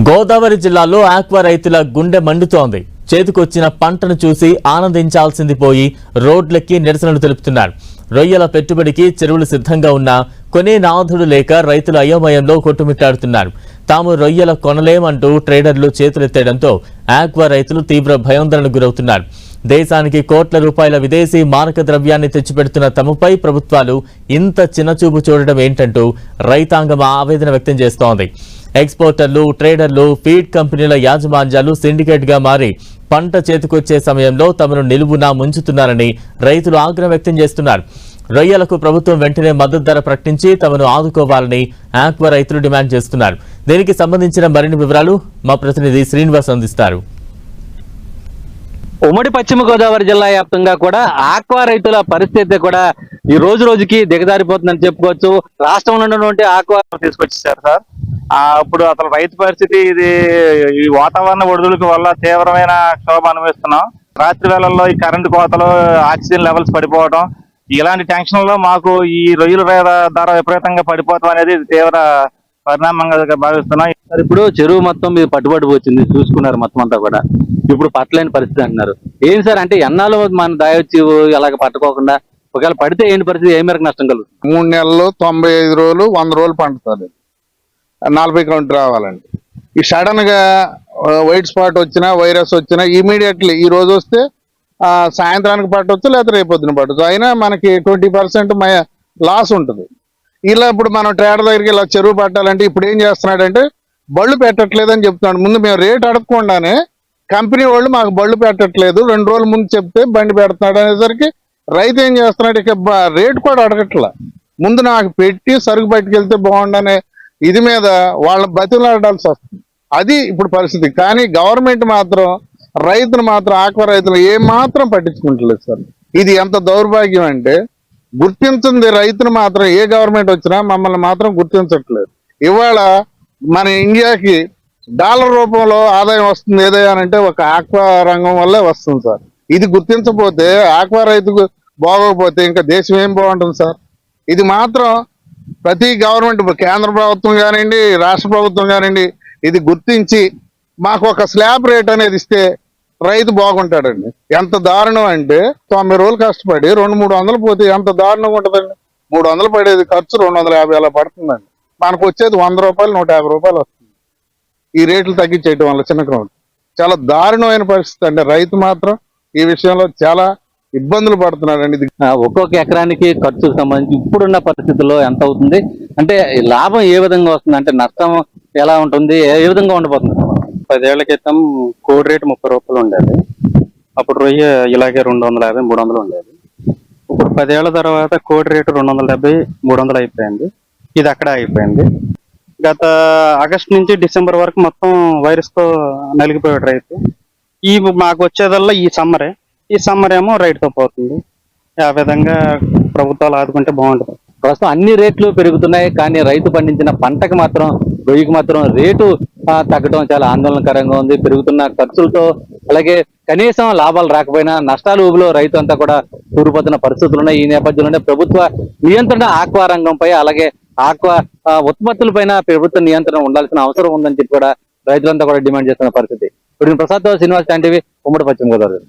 గోదావరి జిల్లాలో ఆక్వా రైతుల గుండె మండుతోంది. చేతికొచ్చిన పంటను చూసి ఆనందించాల్సింది పోయి రోడ్లెక్కి నిరసనలు తెలుపుతున్నారు. రొయ్యల పెట్టుబడికి చెరువులు సిద్ధంగా ఉన్నా కొనే నాథుడు లేక రైతులు అయోమయంలో కొట్టుమిట్టాడుతున్నారు. తాము రొయ్యల కొనలేమంటూ ట్రేడర్లు చేతులెత్తేయడంతో ఆక్వా రైతులు తీవ్ర భయాందోళనకు గురవుతున్నారు. దేశానికి కోట్ల రూపాయల విదేశీ మారక ద్రవ్యాన్ని తెచ్చిపెడుతున్న తమపై ప్రభుత్వాలు ఇంత చిన్నచూపు చూడడం ఏంటంటూ రైతాంగం ఆవేదన వ్యక్తం చేస్తోంది. ఎక్స్పోర్టర్లు, ట్రేడర్లు, ఫీడ్ కంపెనీల యాజమాన్యాలు సిండికేట్ గా మారి పంట చేతికొచ్చే సమయంలో తమను నిలువునా ముంచుతున్నారని రైతులు ఆగ్రహం వ్యక్తం చేస్తున్నారు. రొయ్యలకు ప్రభుత్వం వెంటనే మద్దతు ధర ప్రకటించి తమను ఆదుకోవాలని ఆక్వా రైతులు డిమాండ్ చేస్తున్నారు. దీనికి సంబంధించిన మరిన్ని వివరాలు మా ప్రతినిధి శ్రీనివాస్ అందిస్తారు. ఉమ్మడి పశ్చిమ గోదావరి జిల్లా వ్యాప్తంగా కూడా ఆక్వా రైతుల పరిస్థితి కూడా ఈ రోజు రోజుకి దిగజారిపోతుందని చెప్పుకోవచ్చు. రాష్ట్రంలో ఉన్నటువంటి ఆక్వా తీసుకొచ్చేసారు సార్. ఇప్పుడు అసలు రైతు పరిస్థితి ఇది ఈ వాతావరణ ఒడిదుడుకు వల్ల తీవ్రమైన క్షోభ అనుభవిస్తున్నాం. రాత్రి వేళల్లో ఈ కరెంటు కోతలు, ఆక్సిజన్ లెవెల్స్ పడిపోవడం, ఇలాంటి టెన్షన్ లో మాకు ఈ రొయ్యల ధర విపరీతంగా పడిపోవడం అనేది తీవ్ర పరిణామంగా భావిస్తున్నాం. ఇప్పుడు చెరువు మొత్తం మీరు పట్టుబడి వచ్చింది, చూసుకున్నారు మొత్తం అంతా కూడా. ఇప్పుడు పట్టలేని పరిస్థితి అంటున్నారు. ఏం సార్ అంటే ఎన్నాళ్ళు మన దాయొచ్చి అలాగ పట్టుకోకుండా ఒకవేళ పడితే ఏంటి పరిస్థితి, ఏ మేరకు నష్టం కలుగుతుంది? 3 నెలలు, 95 రోజులు, 100 రోజులు పండుతుంది. 40 కౌంట్ రావాలండి. ఈ సడన్ గా వైట్ స్పాట్ వచ్చినా, వైరస్ వచ్చినా ఇమీడియట్లీ ఈ రోజు వస్తే సాయంత్రానికి పట్టవచ్చు, లేకపోతే రేపొద్దున పట్టవచ్చు. అయినా మనకి 20% లాస్ ఉంటుంది. ఇలా ఇప్పుడు మనం ట్రేడర్ దగ్గరికి ఇలా చెరువు పట్టాలంటే ఇప్పుడు ఏం చేస్తున్నాడంటే బళ్ళు పెట్టట్లేదని చెప్తున్నాడు. ముందు మేము రేట్ అడగకుండానే కంపెనీ వాళ్ళు మాకు బళ్ళు పెట్టట్లేదు, 2 రోజుల ముందు చెప్తే బండి పెడుతున్నాడు అనేసరికి రైతు ఏం చేస్తున్నాడు, ఇక రేటు కూడా అడగట్లా. ముందు నాకు పెట్టి సరుకు పట్టుకెళ్తే బాగుండనే ఇది మీద వాళ్ళ బతిలాడాల్సి వస్తుంది. అది ఇప్పుడు పరిస్థితి. కానీ గవర్నమెంట్ మాత్రం రైతులు మాత్రం ఆక్వా రైతులు ఏమాత్రం పట్టించుకుంటలేదు సార్. ఇది ఎంత దౌర్భాగ్యం అంటే గుర్తించింది రైతులు మాత్రం ఏ గవర్నమెంట్ వచ్చినా మమ్మల్ని మాత్రం గుర్తించట్లేదు. ఇవాళ మన ఇండియాకి డాలర్ రూపంలో ఆదాయం వస్తుంది ఏదైనా ఒక ఆక్వా రంగం వల్లే వస్తుంది సార్. ఇది గుర్తించకపోతే ఆక్వా రైతుకు బాగోకపోతే ఇంకా దేశం ఏం బాగుంటుంది సార్. ఇది మాత్రం ప్రతి గవర్నమెంట్, కేంద్ర ప్రభుత్వం కానివ్వండి, రాష్ట్ర ప్రభుత్వం కానివ్వండి, ఇది గుర్తించి మాకు ఒక స్లాబ్ రేట్ అనేది ఇస్తే రైతు బాగుంటాడండి. ఎంత దారుణం అంటే 90 రోజులు కష్టపడి 200-300 పోతే ఎంత దారుణంగా ఉంటుందండి. 300 పడేది ఖర్చు 250 అలా పడుతుందండి. మనకు వచ్చేది 100 రూపాయలు, 150 రూపాయలు వస్తుంది. ఈ రేట్లు తగ్గించేయటం వల్ల చిన్న క్రౌడ్ చాలా దారుణమైన పరిస్థితి అండి. రైతు మాత్రం ఈ విషయంలో చాలా ఇబ్బందులు పడుతున్నాడండి. ఒక్కొక్క ఎకరానికి ఖర్చుకు సంబంధించి ఇప్పుడున్న పరిస్థితుల్లో ఎంత అవుతుంది, అంటే లాభం ఏ విధంగా వస్తుంది, అంటే నష్టం ఎలా ఉంటుంది, ఏ విధంగా ఉండబోతుంది? 10 ఏళ్ల క్రితం కోడి రేటు 30 రూపాయలు ఉండేది. అప్పుడు రొయ్య ఇలాగే 250-300 ఉండేది. ఇప్పుడు 10 ఏళ్ల తర్వాత కోడి రేటు 270-300 అయిపోయింది. ఇది అక్కడ అయిపోయింది. గత ఆగస్టు నుంచి డిసెంబర్ వరకు మొత్తం వైరస్ తో నలిగిపోయాడు రైతు. మాకు వచ్చేదల్లా ఈ సమ్మర్ ఏమో రైతుతో పోతుంది. ఆ విధంగా ప్రభుత్వాలు ఆదుకుంటే బాగుంటుంది. ప్రస్తుతం అన్ని రేట్లు పెరుగుతున్నాయి, కానీ రైతు పండించిన పంటకు మాత్రం, రొయ్యకు మాత్రం రేటు తగ్గడం చాలా ఆందోళనకరంగా ఉంది. పెరుగుతున్న ఖర్చులతో, అలాగే కనీసం లాభాలు రాకపోయినా నష్టాల ఊబిలో రైతు అంతా కూడా కూలిపోతున్న పరిస్థితులు ఉన్నాయి. ఈ నేపథ్యంలోనే ప్రభుత్వ నియంత్రణ ఆక్వా రంగంపై, అలాగే ఆక్వా ఉత్పత్తులపైన ప్రభుత్వ నియంత్రణ ఉండాల్సిన అవసరం ఉందని చెప్పి కూడా రైతులంతా కూడా డిమాండ్ చేస్తున్న పరిస్థితి. ఇప్పుడు ప్రసాద్ శ్రీనివాస్ టీవీ, ఉమ్మడి పశ్చిమ గోదావరి.